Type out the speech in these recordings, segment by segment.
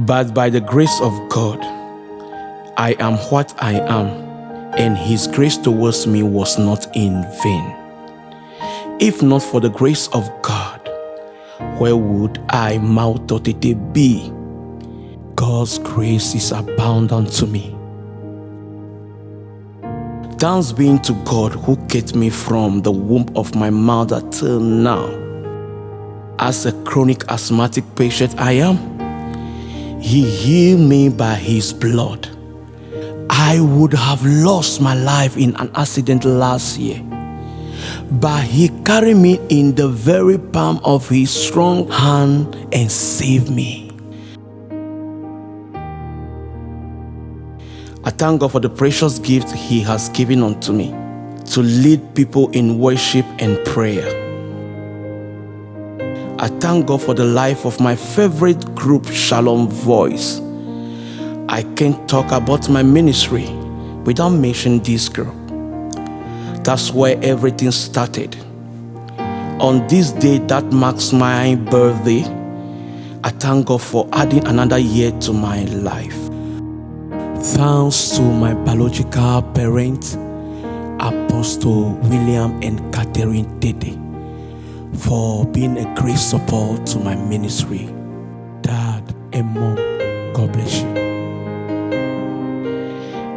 But by the grace of God, I am what I am, and His grace towards me was not in vain. If not for the grace of God, where would I, Mawuto Tetey, be? God's grace is abundant to me. Thanks be to God who kept me from the womb of my mother till now. As a chronic asthmatic patient I am, He healed me by His blood. I would have lost my life in an accident last year, but He carried me in the very palm of His strong hand and saved me. I thank God for the precious gift He has given unto me to lead people in worship and prayer. I thank God for the life of my favorite group, Shalom Voice. I can't talk about my ministry without mentioning this group. That's where everything started. On this day that marks my birthday, I thank God for adding another year to my life. Thanks to my biological parents, Apostle William and Catherine Tetey, for being a great support to my ministry. Dad and Mom, God bless you.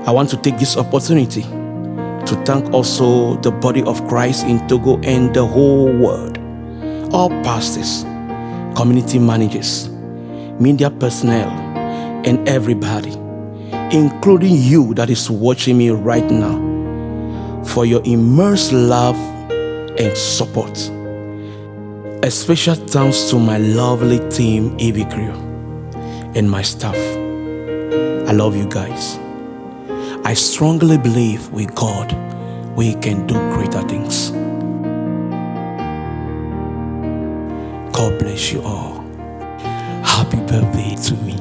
I want to take this opportunity to thank also the body of Christ in Togo and the whole world, all pastors, community managers, media personnel, and everybody, including you that is watching me right now, for your immense love and support. A special thanks to my lovely team, Evie Crew, and my staff. I love you guys. I strongly believe with God, we can do greater things. God bless you all. Happy birthday to me.